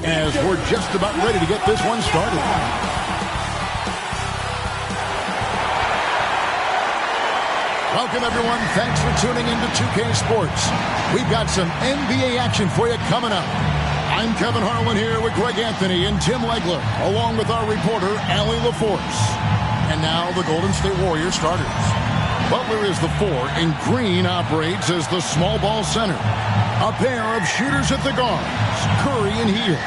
as we're just about ready to get this one started. Welcome, everyone. Thanks for tuning in to 2K Sports. We've got some NBA action for you coming up. I'm Kevin Harlan here with Greg Anthony and Tim Legler, along with our reporter, Allie LaForce. And now the Golden State Warriors starters. Butler is the 4, and Green operates as the small ball center. A pair of shooters at the guards, Curry and Hield.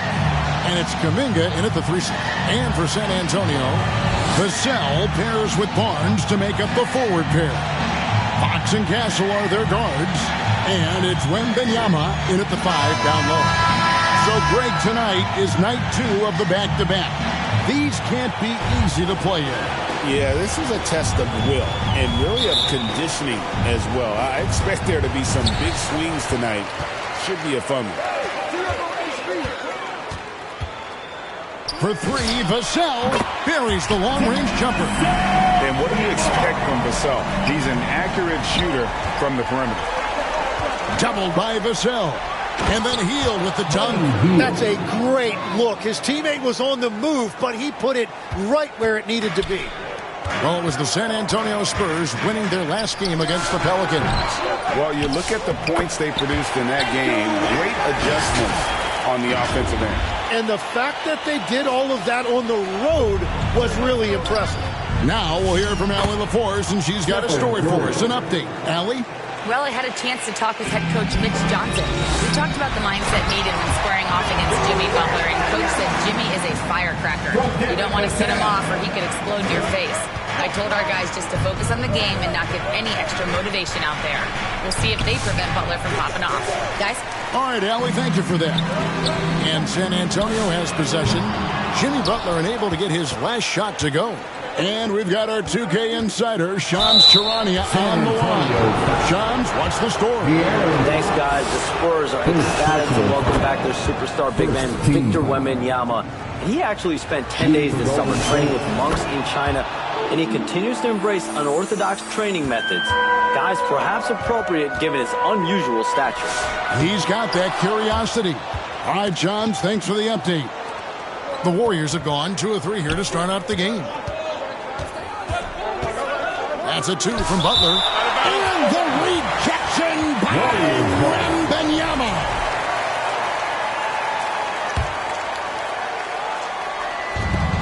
And it's Kuminga in at the 3 slot. And for San Antonio, Vassell pairs with Barnes to make up the forward pair. Fox and Castle are their guards. And it's Wembanyama in at the 5 down low. So, Greg, tonight is night 2 of the back-to-back. These can't be easy to play in. Yeah, this is a test of will and really of conditioning as well. I expect there to be some big swings tonight. Should be a fun one. For 3, Vassell buries the long-range jumper. And what do you expect from Vassell? He's an accurate shooter from the perimeter. Doubled by Vassell. And then Hield with the dunk. That's a great look. His teammate was on the move, but he put it right where it needed to be. Well, it was the San Antonio Spurs winning their last game against the Pelicans. Well, you look at the points they produced in that game. Great adjustments on the offensive end. And the fact that they did all of that on the road was really impressive. Now we'll hear from Allie LaForce, and she's got a story for us. An update. Allie? Well, I had a chance to talk with head coach Mitch Johnson. We talked about the mindset needed when squaring off against Jimmy Butler, and coach said Jimmy is a firecracker. You don't want to set him off or he could explode in your face. I told our guys just to focus on the game and not give any extra motivation out there. We'll see if they prevent Butler from popping off. Guys? All right, Allie, thank you for that. And San Antonio has possession. Jimmy Butler unable to get his last shot to go. And we've got our 2K insider, Shams Charania, on the line. Shams, what's the story? Thanks, guys. The Spurs are ecstatic to welcome back their superstar big man, Victor Wembanyama. He actually spent 10 days this summer training with monks in China, and he continues to embrace unorthodox training methods. Guys, perhaps appropriate given his unusual stature. He's got that curiosity. All right, Shams, thanks for the update. The Warriors have gone 2 of 3 here to start out the game. That's a 2 from Butler. And the rejection by Wembanyama.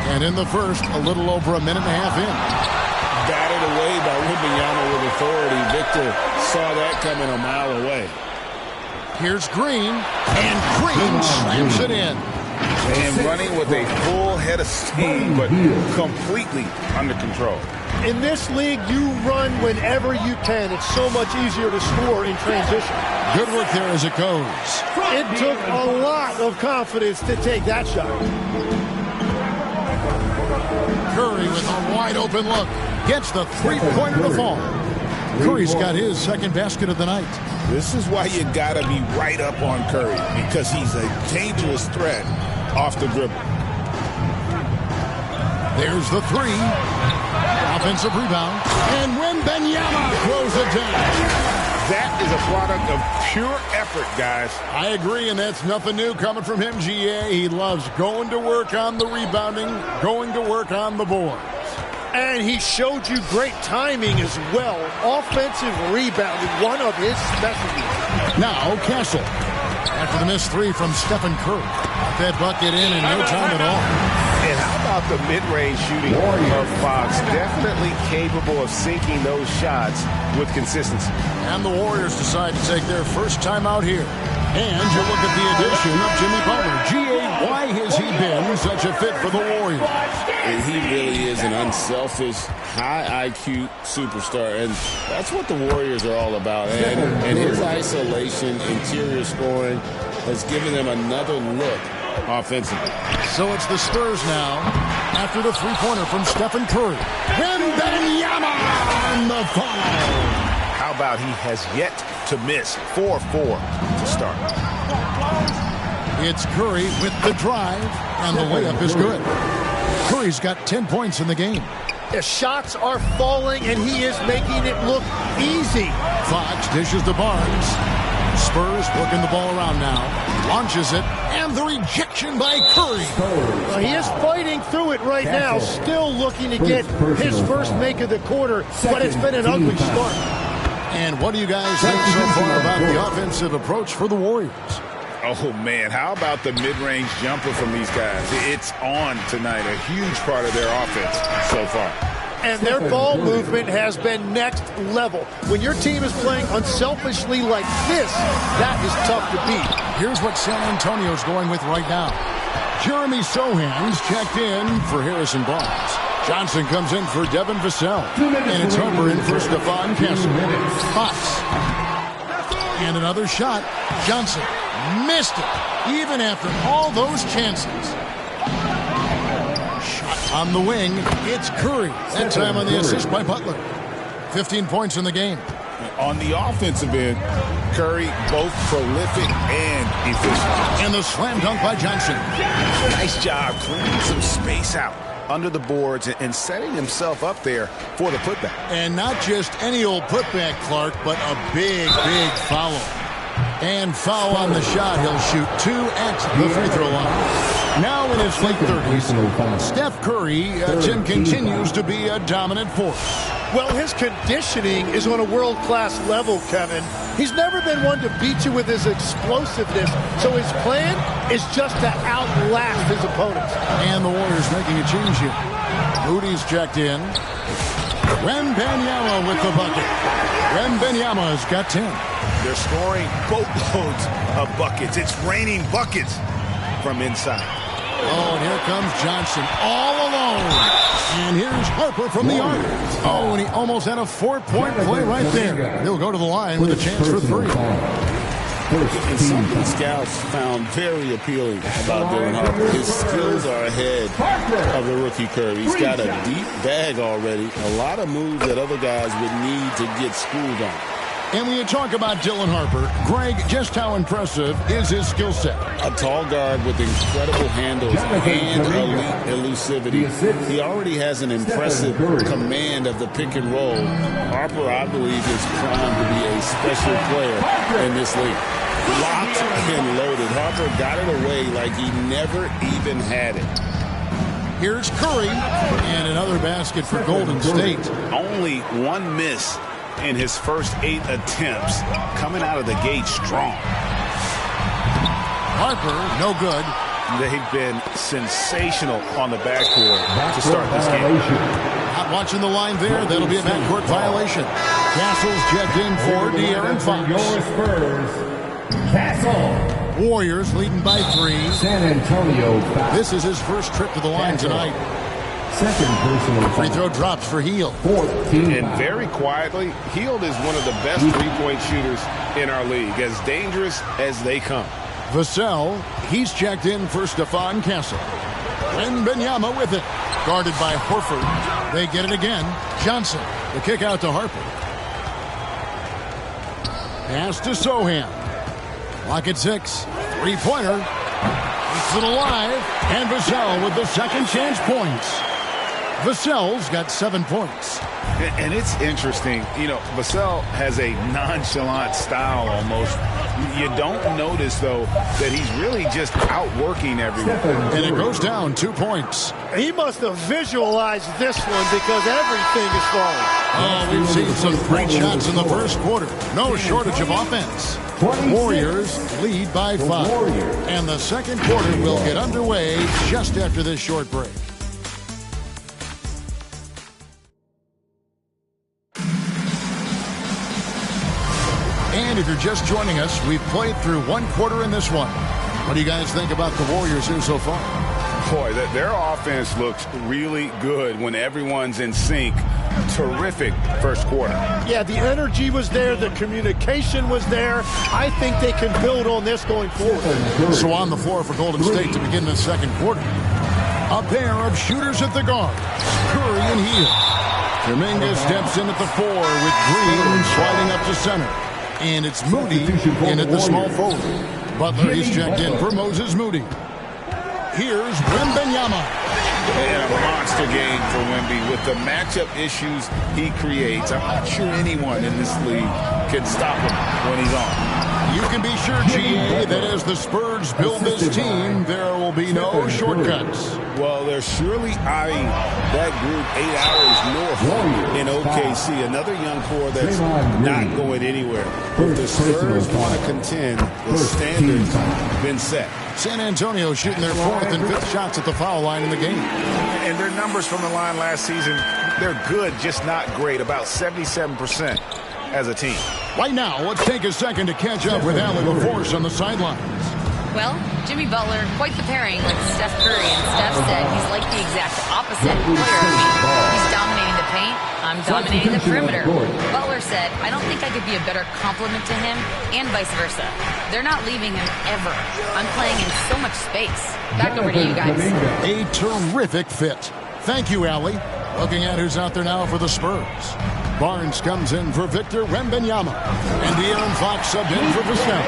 And in the first, a little over a minute and a half in. Batted away by Wembanyama with authority. Victor saw that coming a mile away. Here's Green. And Green slams it in. And running with a full head of steam, but completely under control. In this league, you run whenever you can. It's so much easier to score in transition. Good work there as it goes. It took a lot of confidence to take that shot. Curry with a wide open look. Gets the three-pointer to fall. Curry's got his second basket of the night. This is why you got to be right up on Curry, because he's a dangerous threat off the dribble. There's the 3. Offensive rebound. And Wembanyama throws it down. That is a product of pure effort, guys. I agree, and that's nothing new coming from him, GA. He loves going to work on the rebounding, going to work on the boards. And he showed you great timing as well. Offensive rebounding, one of his specialties. Now, Castle. After the missed 3 from Stephen Curry. Got that bucket in no time at all. And how about the mid-range shooting of Fox? Definitely capable of sinking those shots with consistency. And the Warriors decide to take their first time out here. And you look at the addition of Jimmy Butler. G.A., why has he been such a fit for the Warriors? And he really is an unselfish, high IQ superstar. And that's what the Warriors are all about. And his isolation, interior scoring has given them another look offensively. So it's the Spurs now after the three-pointer from Stephen Curry. Wembanyama on the foul. How about he has yet to miss 4-4 to start. It's Curry with the drive, and the layup is good. Curry's got 10 points in the game. The shots are falling, and he is making it look easy. Fox dishes to Barnes. Spurs working the ball around now. Launches it, and the rejection by Curry. Well, he is fighting through it right now, still looking to get his first make of the quarter, but it's been an ugly start. And what do you guys think so far about the offensive approach for the Warriors? Oh, man, how about the mid-range jumper from these guys? It's on tonight, a huge part of their offense so far. And their ball movement has been next level. When your team is playing unselfishly like this, that is tough to beat. Here's what San Antonio's going with right now. Jeremy Sohan's checked in for Harrison Barnes. Johnson comes in for Devin Vassell. And it's Harper in for Stephon Castle. Fox. And another shot. Johnson missed it, even after all those chances. Shot on the wing. It's Curry. That time on the assist by Butler. 15 points in the game. On the offensive end, Curry both prolific and efficient. And the slam dunk by Johnson. Nice job clearing some space out under the boards and setting himself up there for the putback. And not just any old putback, Clark, but a big, big foul. And foul on the shot. He'll shoot 2 at the free throw line. Now in his late 30s, Steph Curry, Tim, continues to be a dominant force. Well, his conditioning is on a world-class level, Kevin. He's never been one to beat you with his explosiveness, so his plan is just to outlast his opponents. And the Warriors making a change here. Moody's checked in. Wembanyama with the bucket. Wembanyama's got 10. They're scoring boatloads of buckets. It's raining buckets from inside. Oh, and here comes Johnson all alone. And here's Harper from the arc. Oh, and he almost had a 4-point play right there. He'll go to the line with a chance for 3. And something scouts found very appealing about Dylan Harper. His skills are ahead of the rookie curve. He's got a deep bag already. A lot of moves that other guys would need to get schooled on. And when you talk about Dylan Harper, Greg, just how impressive is his skill set? A tall guard with incredible handles and elite elusivity. He already has an impressive command of the pick and roll. Harper, I believe, is primed to be a special player in this league. Locked and loaded. Harper got it away like he never even had it. Here's Curry, and another basket for Golden State. Only one miss in his first 8 attempts, coming out of the gate strong. Harper, no good. They've been sensational on the backcourt to start this game. Not watching the line there. That'll be a backcourt violation. Castle's checked in for De'Aaron Fox. Your Spurs, Castle. Warriors leading by 3. San Antonio. This is his first trip to the line tonight. Second personal Free throw drops for Hield. 14. And very quietly, Hield is one of the best three-point shooters in our league, as dangerous as they come. Vassell, he's checked in for Stephon Castle. Wembanyama with it. Guarded by Horford. They get it again. Johnson, the kick out to Harper. Pass to Sohan. Lock at 6. Three-pointer. Keeps it alive. And Vassell with the second chance points. Vassell's got 7 points. And it's interesting, you know, Vassell has a nonchalant style almost. You don't notice, though, that he's really just outworking everyone. And it goes down 2 points. He must have visualized this one because everything is falling. Oh, we've seen some great shots in the first quarter. No shortage of offense. Warriors lead by 5. And the second quarter will get underway just after this short break. And if you're just joining us, we've played through 1 quarter in this one. What do you guys think about the Warriors here so far? Boy, their offense looks really good when everyone's in sync. Terrific first quarter. Yeah, the energy was there. The communication was there. I think they can build on this going forward. So on the floor for Golden State to begin the second quarter. A pair of shooters at the guard. Curry and Hield. Dominguez steps in at the 4 with Green sliding up to center. And it's Moody in at the small forward. Butler is checked in for Moses Moody. Here's Wembanyama. And a monster game for Wemby with the matchup issues he creates. I'm not sure anyone in this league can stop him when he's on. You can be sure, GA, that as the Spurs build this team, there will be no shortcuts. Well, they're surely eyeing that group 8 hours north in OKC. Another young core that's not going anywhere. If the Spurs want to contend, the standards have been set. San Antonio shooting their 4th and 5th shots at the foul line in the game. And their numbers from the line last season, they're good, just not great. About 77% as a team. Right now, let's take a second to catch up with Allie LaForce on the sidelines. Well, Jimmy Butler, quite the pairing with Steph Curry, and Steph said he's like the exact opposite player of me. He's dominating the paint, I'm dominating the perimeter. Butler said, I don't think I could be a better complement to him, and vice versa. They're not leaving him ever. I'm playing in so much space. Back over to you guys. A terrific fit. Thank you, Allie. Looking at who's out there now for the Spurs. Barnes comes in for Victor Wembanyama, and De'Aaron Fox subbed in for Vassell.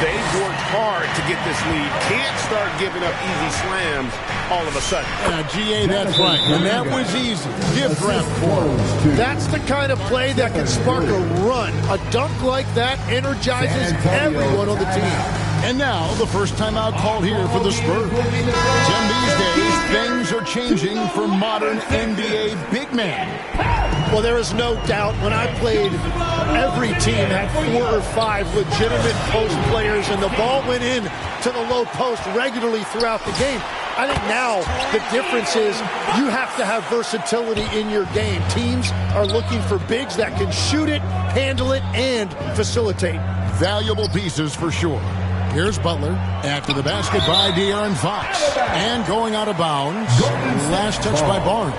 They've worked hard to get this lead. Can't start giving up easy slams all of a sudden. GA, that's right. And that was easy. Gift wrap for him. That's the kind of play that can spark a run. A dunk like that energizes everyone on the team. And now, the first timeout called here for the Spurs. Tim, these days, things are changing for modern NBA big man. Well, there is no doubt when I played, every team had 4 or 5 legitimate post players, and the ball went in to the low post regularly throughout the game. I think now the difference is you have to have versatility in your game. Teams are looking for bigs that can shoot it, handle it, and facilitate. Valuable pieces for sure. Here's Butler after the basket by De'Aaron Fox. And going out of bounds. Last touch by Barnes.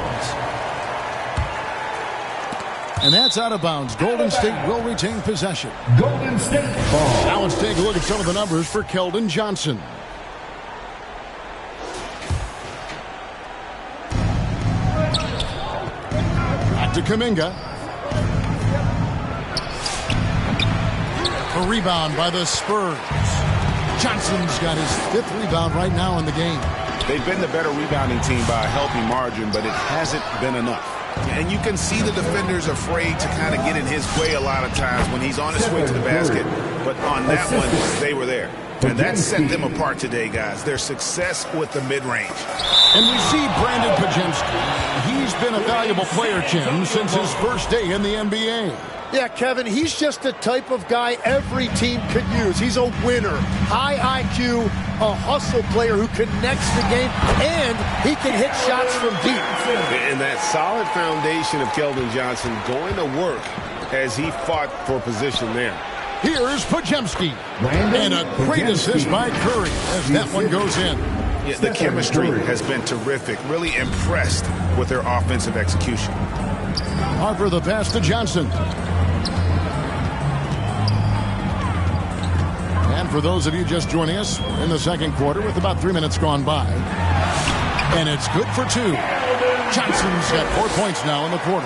And that's out of bounds. Golden State will retain possession. Golden State ball. Now let's take a look at some of the numbers for Keldon Johnson. Back to Kuminga. A rebound by the Spurs. Johnson's got his 5th rebound right now in the game. They've been the better rebounding team by a healthy margin, but it hasn't been enough. And you can see the defenders afraid to kind of get in his way a lot of times when he's on his way to the basket. But on that one, they were there. And that set them apart today, guys. Their success with the mid-range. And we see Brandon Podziemski. He's been a valuable player, Tim, since his first day in the NBA. Yeah, Kevin, he's just the type of guy every team could use. He's a winner, high IQ, a hustle player who connects the game, and he can hit shots from deep. And that solid foundation of Keldon Johnson going to work as he fought for position there. Here's Podziemski. And a great assist by Curry as that one goes in. Yeah, the chemistry has been terrific. Really impressed with their offensive execution. Harper the pass to Johnson. And for those of you just joining us, we're in the second quarter with about 3 minutes gone by. And it's good for 2. Johnson's got 4 points now in the quarter.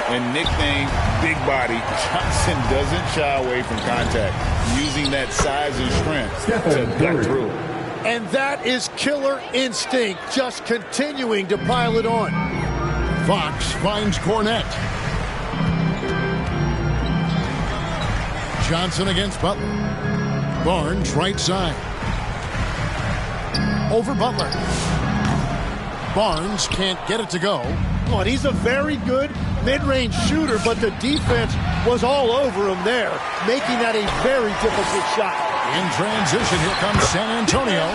And nicknamed Big Body, Johnson doesn't shy away from contact, using that size and strength to gut through. And that is killer instinct, just continuing to pile it on. Fox finds Cornette. Johnson against Butler. Barnes right side. Over Butler. Barnes can't get it to go. Oh, and he's a very good mid-range shooter, but the defense was all over him there, making that a very difficult shot. In transition, here comes San Antonio.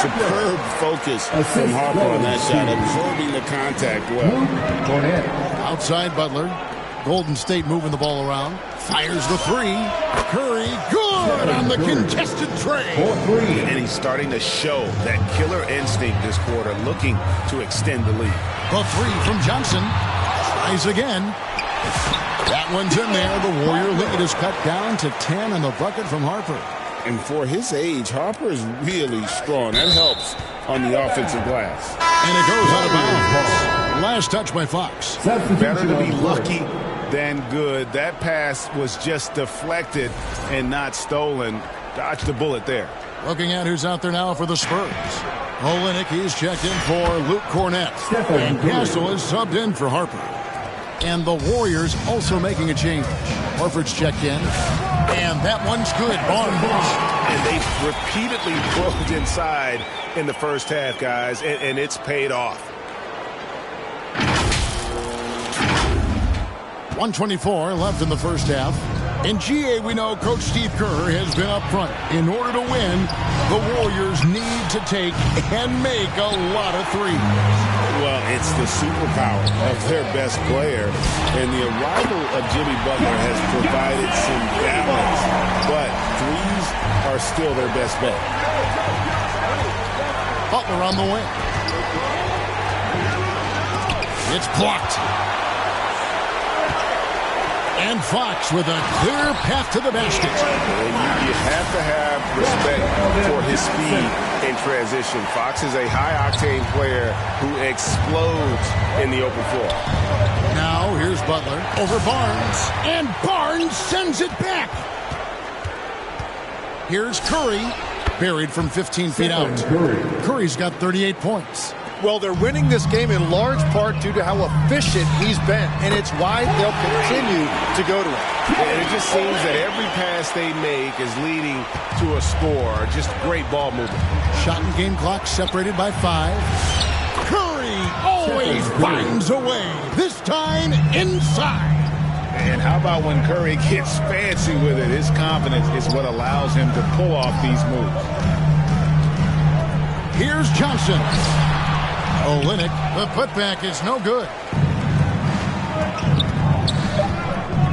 Superb focus from Harper on that shot, absorbing the contact well. Outside Butler. Golden State moving the ball around. Fires the 3. Curry, good on the contested tray. And he's starting to show that killer instinct this quarter, looking to extend the lead. The 3 from Johnson. Tries again. That one's in there. The Warrior lead is cut down to 10 on the bucket from Harper. And for his age, Harper is really strong. That helps on the offensive glass. And it goes out of bounds. Last touch by Fox. Better to be lucky than good. That pass was just deflected and not stolen. Dodged the bullet there. Looking at who's out there now for the Spurs. Olynyk is checked in for Luke Cornette. And Castle is subbed in for Harper. And the Warriors also making a change. Horford's checked in. And that one's good. Barnes. And they've repeatedly broke inside in the first half, guys, and it's paid off. 1:24 left in the first half. In GA, we know Coach Steve Kerr has been up front. In order to win, the Warriors need to take and make a lot of threes. Well, it's the superpower of their best player, and the arrival of Jimmy Butler has provided some balance, but threes are still their best bet. Butler on the wing. It's blocked. And Fox with a clear path to the basket. And you have to have respect for his speed in transition. Fox is a high-octane player who explodes in the open floor. Now here's Butler over Barnes. And Barnes sends it back. Here's Curry. Buried from 15 feet out. Curry's got 38 points. Well, they're winning this game in large part due to how efficient he's been, and it's why they'll continue to go to him. And it just seems that every pass they make is leading to a score. Just great ball movement. Shot and game clock separated by 5. Curry always finds a way, this time inside. And how about when Curry gets fancy with it? His confidence is what allows him to pull off these moves. Here's Johnson. Olynyk, the putback is no good.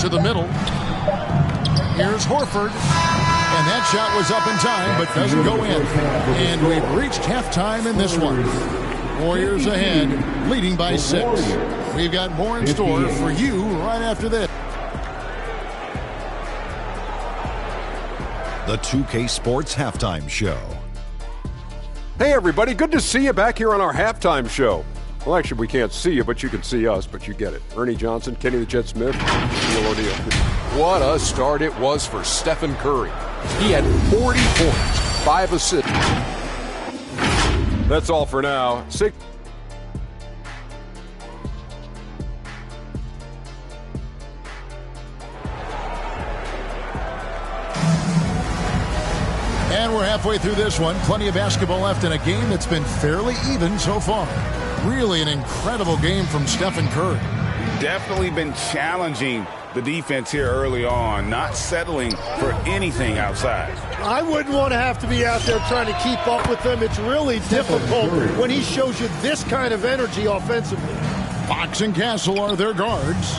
To the middle. Here's Horford. And that shot was up in time, but doesn't go in. And we've reached halftime in this one. Warriors ahead, leading by 6. We've got more in store for you right after this. The 2K Sports Halftime Show. Hey, everybody. Good to see you back here on our halftime show. Well, actually, we can't see you, but you can see us, but you get it. Ernie Johnson, Kenny the Jet Smith, Neil O'Neal. What a start it was for Stephen Curry. He had 40 points, 5 assists. That's all for now. And we're halfway through this one. Plenty of basketball left in a game that's been fairly even so far. Really an incredible game from Stephen Curry. Definitely been challenging the defense here early on, not settling for anything outside. I wouldn't want to have to be out there trying to keep up with them. It's really difficult when he shows you this kind of energy offensively. Fox and Castle are their guards.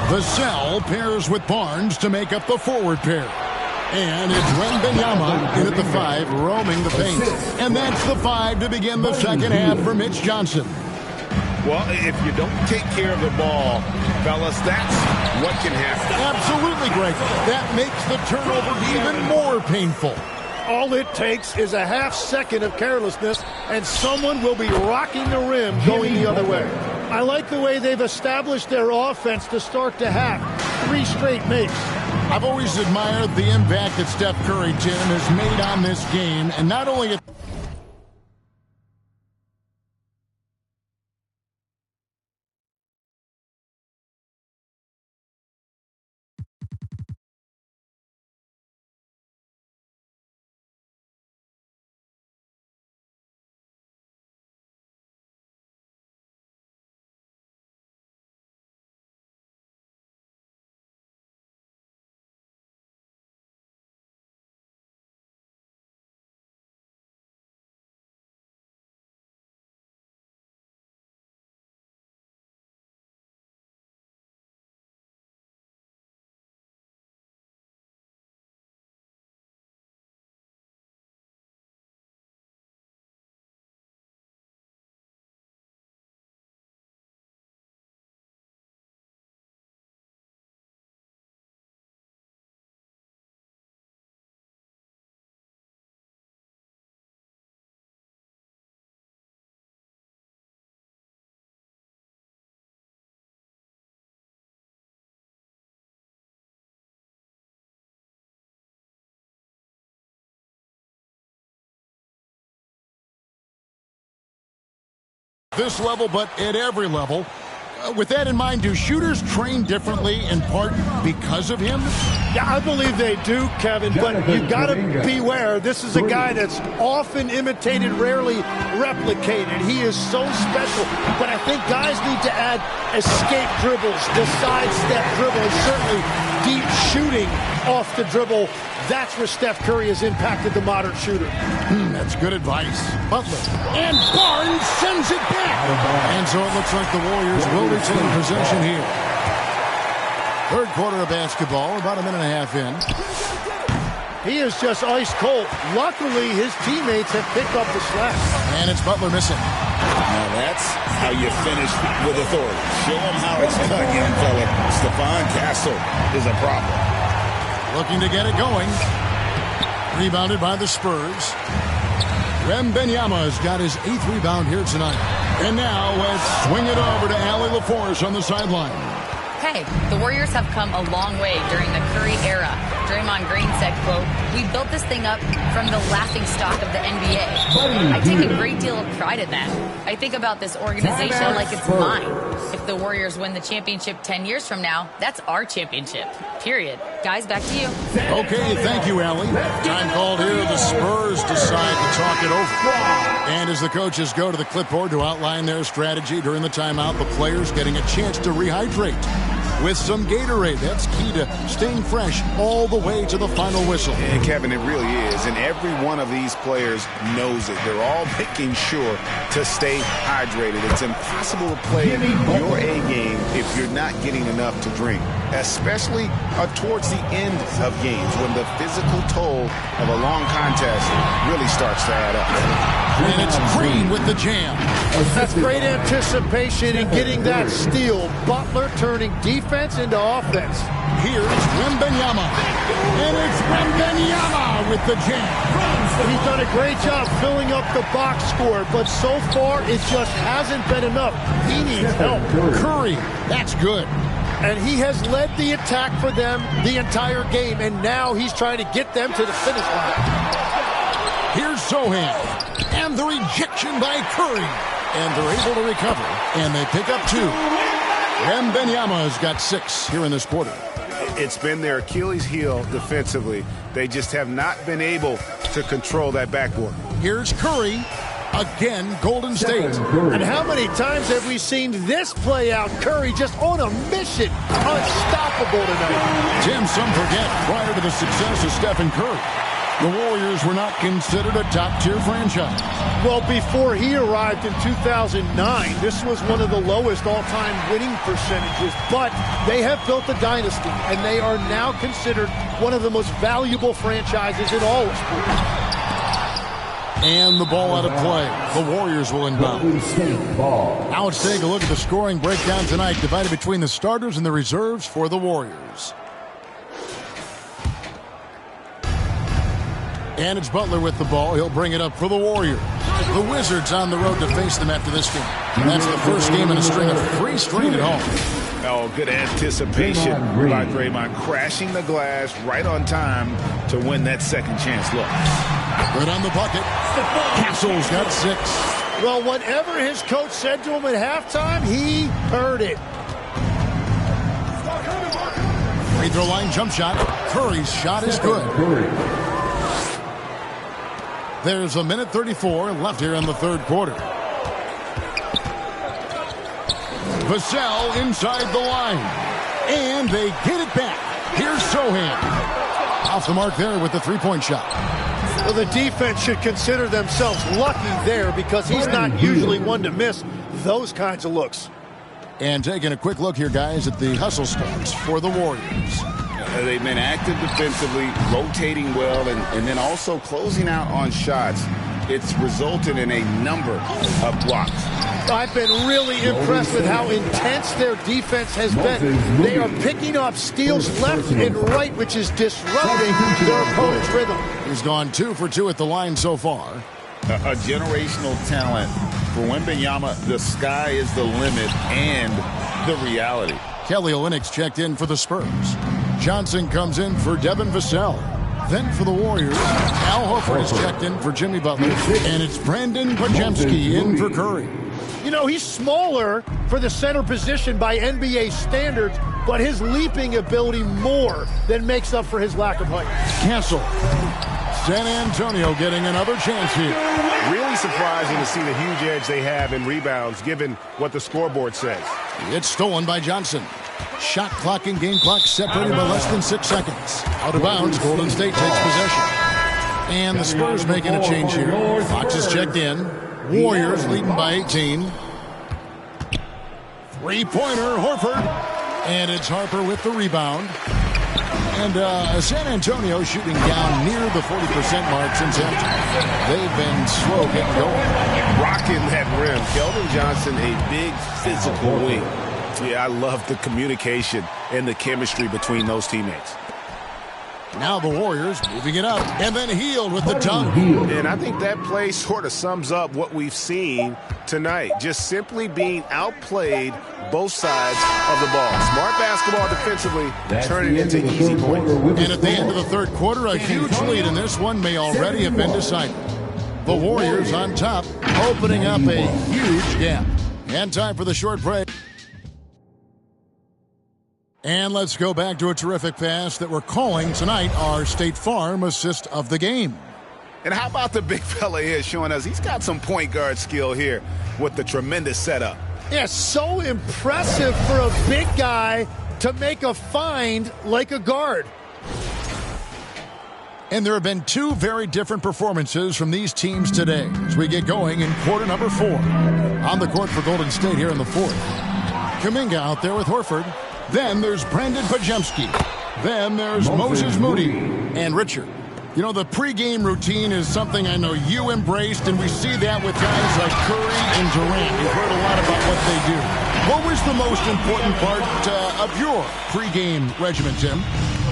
Vassell pairs with Barnes to make up the forward pair. And it's Wembanyama in at the 5, roaming the paint. And that's the 5 to begin the second half for Mitch Johnson. Well, if you don't take care of the ball, fellas, that's what can happen. Absolutely, Greg. That makes the turnover even more painful. All it takes is a half second of carelessness, and someone will be rocking the rim going the other way. I like the way they've established their offense to start the half. 3 straight makes. I've always admired the impact that Steph Curry, Tim, has made on this game, and not only at this level, but at every level, With that in mind, do shooters train differently in part because of him? Yeah, I believe they do, Kevin, but you got to beware. This is a guy that's often imitated, rarely replicated. He is so special, but I think guys need to add escape dribbles, the sidestep dribble, and certainly deep shooting off the dribble. That's where Steph Curry has impacted the modern shooter. That's good advice. Butler. And Barnes sends it back. And so it looks like the Warriors will retain possession here. Third quarter of basketball, about a minute and a half in. He is just ice cold. Luckily, his teammates have picked up the slack. And it's Butler missing. Now that's how you finish with authority. Show them how it's done, young fella. Stephon Castle is a problem. Looking to get it going. Rebounded by the Spurs. Wembanyama's got his 8th rebound here tonight. And now let's swing it over to Allie LaForce on the sideline. Hey, the Warriors have come a long way during the Curry era. Draymond Green said, quote, "We built this thing up from the laughing stock of the NBA." I take a great deal of pride in that. I think about this organization like it's mine. If the Warriors win the championship 10 years from now, that's our championship. Period. Guys, back to you. Okay, thank you, Allie. Time called here. The Spurs decide to talk it over. And as the coaches go to the clipboard to outline their strategy during the timeout, the players getting a chance to rehydrate with some Gatorade. That's key to staying fresh all the way to the final whistle. And Kevin, it really is. And every one of these players knows it. They're all making sure to stay hydrated. It's impossible to play your A game if you're not getting enough to drink, especially towards the end of games when the physical toll of a long contest really starts to add up. And it's Green with the jam. That's great anticipation in getting that steal. Butler turning defense into offense. Here's Wembanyama. And it's Wembanyama with the jam. He's done a great job filling up the box score, but so far it just hasn't been enough. He needs help. Curry, that's good. And he has led the attack for them the entire game, and now he's trying to get them to the finish line. Here's Sohan. And the rejection by Curry. And they're able to recover. And they pick up 2. Wembanyama's got 6 here in this quarter. It's been their Achilles heel defensively. They just have not been able to control that backboard. Here's Curry. Again, Golden State. And how many times have we seen this play out? Curry just on a mission. Unstoppable tonight. Tim, some forget, prior to the success of Stephen Curry, the Warriors were not considered a top-tier franchise. Well, before he arrived in 2009, this was one of the lowest all-time winning percentages, but they have built a dynasty, and they are now considered one of the most valuable franchises in all of sports. And the ball out of play. The Warriors will inbound. Now let's take a look at the scoring breakdown tonight, divided between the starters and the reserves for the Warriors. And it's Butler with the ball. He'll bring it up for the Warriors. The Wizards on the road to face them after this game. And that's the first game in a string of 3 straight at home. Oh, good anticipation by Draymond, crashing the glass right on time to win that second chance look. Good on the bucket. Castle's got 6. Well, whatever his coach said to him at halftime, he heard it. Free throw line jump shot. Curry's shot is good. There's a minute 34 left here in the third quarter. Vassell inside the line. And they get it back. Here's Sohan. Off the mark there with the three-point shot. Well, the defense should consider themselves lucky there because he's not usually one to miss those kinds of looks. And taking a quick look here, guys, at the hustle starts for the Warriors. They've been active defensively, rotating well, and then also closing out on shots. It's resulted in a number of blocks. I've been really impressed with how intense their defense has been. They are picking up steals left and right, which is disrupting their opponent's rhythm. He's gone 2 for 2 at the line so far. A generational talent. For Wembanyama, the sky is the limit and the reality. Kelly Olynyk's checked in for the Spurs. Johnson comes in for Devin Vassell. Then for the Warriors, Al Horford is checked in for Jimmy Butler. And it's Brandon Podziemski in for Curry. You know, he's smaller for for the center position by NBA standards, but his leaping ability more than makes up for his lack of height. Cancel. San Antonio getting another chance here. Really surprising to see the huge edge they have in rebounds, given what the scoreboard says. It's stolen by Johnson. Shot clock and game clock separated by less than 6 seconds. Out of bounds, Golden State takes possession. And the Spurs making a change here. Fox is checked in. Warriors leading by 18. Three-pointer, Horford. And it's Harper with the rebound. And San Antonio shooting down near the 40% mark since halftime. They've been slow getting going. Rocking that rim. Keldon Johnson, a big physical wing. Yeah, I love the communication and the chemistry between those teammates. Now the Warriors moving it up, and then Hield with the dunk. And I think that play sort of sums up what we've seen tonight. Just simply being outplayed both sides of the ball. Smart basketball defensively, turning into easy points. And at the end of the third quarter, a huge lead in this one may already have been decided. The Warriors on top, opening up a huge gap. And time for the short break. And let's go back to a terrific pass that we're calling tonight our State Farm assist of the game. And how about the big fella here showing us he's got some point guard skill here with the tremendous setup. Yeah, so impressive for a big guy to make a find like a guard. And there have been two very different performances from these teams today as we get going in quarter number 4. On the court for Golden State here in the fourth. Kuminga out there with Horford. Then there's Brandon Pajemski. Then there's Moses Moody and Richard. You know, the pregame routine is something I know you embraced, and we see that with guys like Curry and Durant. You've heard a lot about what they do. What was the most important part of your pregame regimen, Tim?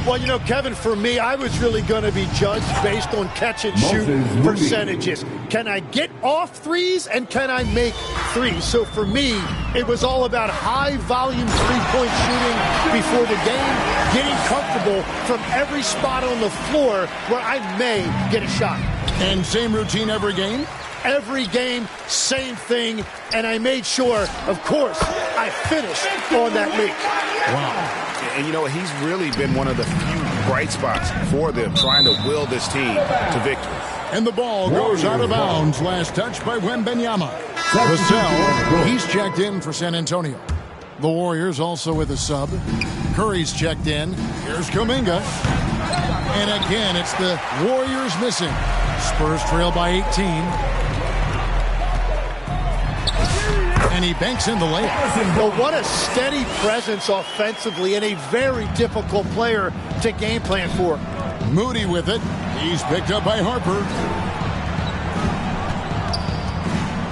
Well, you know, Kevin, for me, I was really going to be judged based on catch-and-shoot percentages. Can I get off threes, and can I make threes? So for me, it was all about high-volume three-point shooting before the game, getting comfortable from every spot on the floor where I may get a shot. And same routine every game? Every game, same thing, and I made sure, of course, I finished on that leak. Wow. And, you know, he's really been one of the few bright spots for them, trying to will this team to victory. And the ball goes out of bounds. Last touch by Wembanyama. Vassell, he's checked in for San Antonio. The Warriors also with a sub. Curry's checked in. Here's Kuminga. And again, it's the Warriors missing. Spurs trail by 18. And he banks in the layup. Well, what a steady presence offensively and a very difficult player to game plan for. Moody with it. He's picked up by Harper.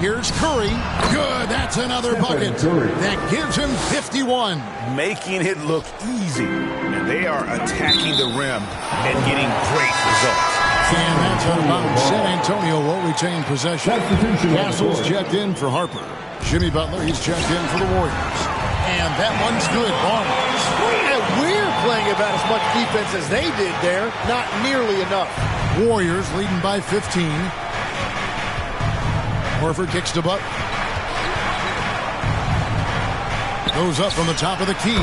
Here's Curry. Good. That's another bucket. That gives him 51. Making it look easy. And they are attacking the rim and getting great results. And that's out of bounds. San Antonio will retain possession. Castle's checked in for Harper. Jimmy Butler, he's checked in for the Warriors. And that one's good. Barnes. And we're playing about as much defense as they did there. Not nearly enough. Warriors leading by 15. Horford kicks to Butler. Goes up from the top of the key.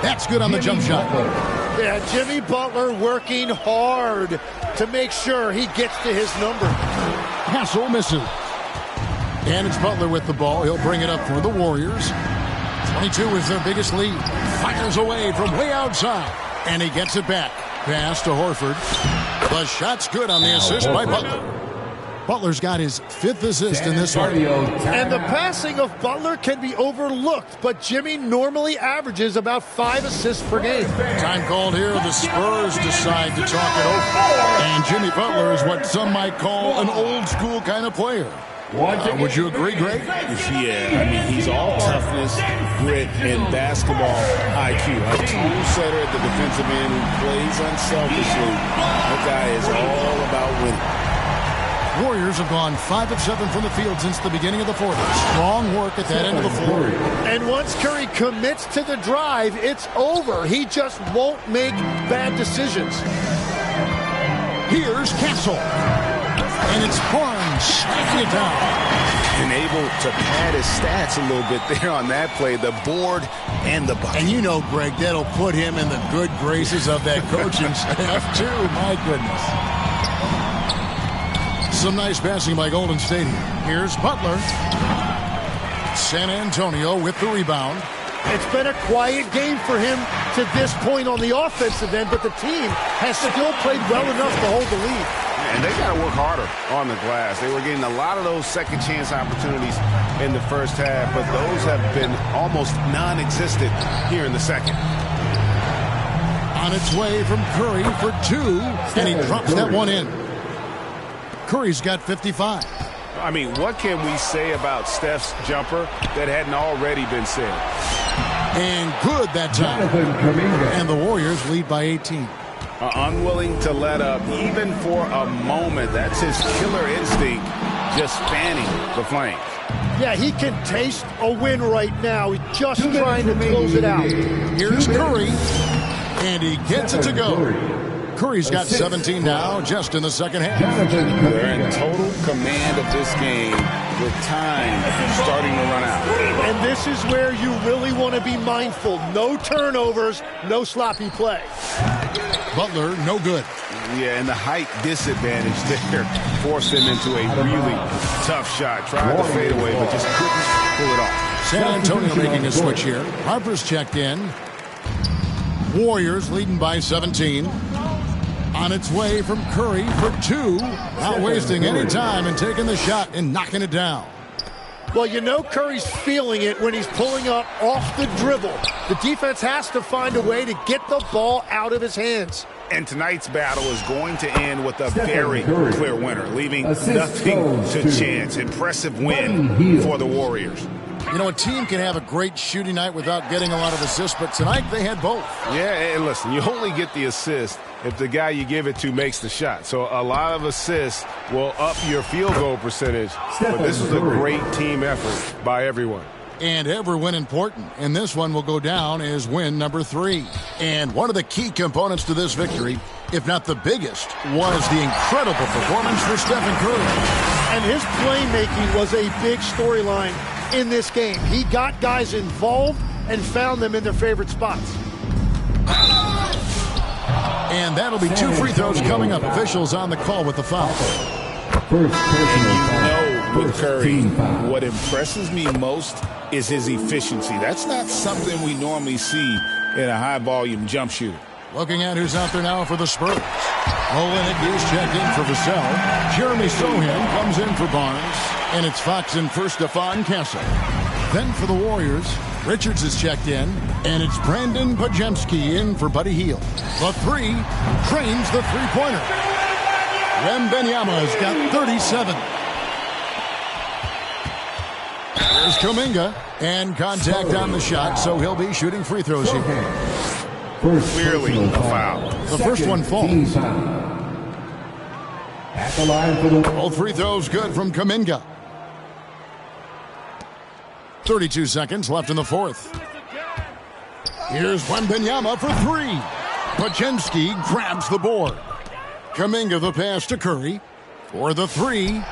That's good on the jump shot. Yeah, Jimmy Butler working hard to make sure he gets to his number. Hassel misses. And it's Butler with the ball. He'll bring it up for the Warriors. 22 is their biggest lead. Fires away from way outside. And he gets it back. Pass to Horford. The shot's good on the assist by Butler. Butler's got his 5th assist in this one. And the passing of Butler can be overlooked, but Jimmy normally averages about 5 assists per game. Time called here. The Spurs decide to talk it over. And Jimmy Butler is what some might call an old-school kind of player. Would you agree, Greg? Yeah, I mean, he's all toughness, grit, and basketball IQ. A true setter at the defensive end who plays unselfishly. That guy is all about winning. Warriors have gone 5 of 7 from the field since the beginning of the fourth. Strong work at that end of the floor. And once Curry commits to the drive, it's over. He just won't make bad decisions. Here's Castle. And it's Barnes. slapping it down. And able to pad his stats a little bit there on that play, the board and the bucket. And you know, Greg, that'll put him in the good graces of that coaching staff, too. My goodness. Some nice passing by Golden State here. Here's Butler. San Antonio with the rebound. It's been a quiet game for him to this point on the offensive end, but the team has still played well enough to hold the lead. And they got to work harder on the glass. They were getting a lot of those second chance opportunities in the first half, but those have been almost non-existent here in the second. On its way from Curry for two, and he drops that one in. Curry's got 55. I mean, what can we say about Steph's jumper that hadn't already been said? And good that time. And the Warriors lead by 18. Unwilling to let up even for a moment. That's his killer instinct, just fanning the flames. Yeah, he can taste a win right now. He's just trying to close it out. Here's Curry, and he gets it to go. Curry's got 17 now, just in the second half. They're in total command of this game with time starting to run out. And this is where you really want to be mindful. No turnovers, no sloppy play. Butler, no good. Yeah, and the height disadvantage there forced him into a really tough shot. Tried to fade away, but just couldn't pull it off. San Antonio making a switch here. Harper's checked in. Warriors leading by 17. On its way from Curry for two. Not wasting any time and taking the shot and knocking it down. Well, you know Curry's feeling it when he's pulling up off the dribble. The defense has to find a way to get the ball out of his hands. And tonight's battle is going to end with a very clear winner, leaving nothing to chance. Impressive win for the Warriors. You know, a team can have a great shooting night without getting a lot of assists, but tonight they had both. Yeah, and listen, you only get the assist if the guy you give it to makes the shot. So a lot of assists will up your field goal percentage, but this is a great team effort by everyone. And every win important, and this one will go down as win number 3. And one of the key components to this victory, if not the biggest, was the incredible performance for Stephen Curry. And his playmaking was a big storyline in this game. He got guys involved and found them in their favorite spots. And that'll be 2 free throws coming up. Officials on the call with the foul. And you know with Curry, what impresses me most is his efficiency. That's not something we normally see in a high-volume jump shooter. Looking at who's out there now for the Spurs. Olenek is checked in for Vassell. Jeremy Sohan comes in for Barnes. And it's Fox in for Stephon Castle. Then for the Warriors, Richards is checked in. And it's Brandon Pajemski in for Buddy Hield. The 3 trains the three-pointer. Wembanyama's got 37. There's Kuminga. And contact on the shot, so he'll be shooting free throws here. Clearly a foul. The first one falls. At the line for the Both free throws good from Kuminga. 32 seconds left in the fourth. Here's Wembanyama for 3. Pajemski grabs the board. Kuminga the pass to Curry for the 3.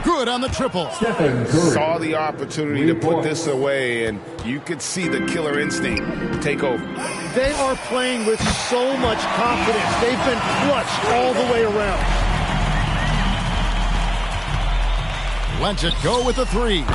Good on the triple. Saw the opportunity to put this away, and you could see the killer instinct take over. They are playing with so much confidence. They've been clutch all the way around. Lets it go with the 3.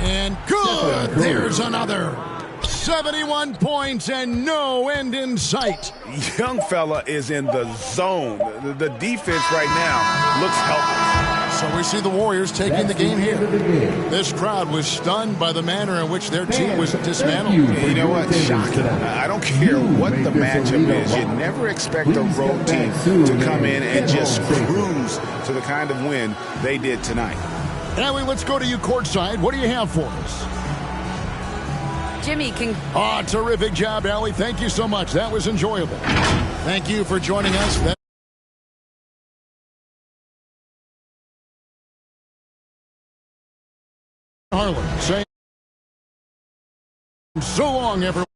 And good. There's another. 71 points and no end in sight. Young fella is in the zone. The defense right now looks helpless. So we see the Warriors taking the game here. This crowd was stunned by the manner in which their team was dismantled. You know what? Shocking. I don't care what the matchup is. You never expect a road team to come in and just cruise to the kind of win they did tonight. Allie, let's go to you courtside. What do you have for us? Jimmy can... Oh, terrific job, Allie. Thank you so much. That was enjoyable. Thank you for joining us. Harlan saying so long, everyone.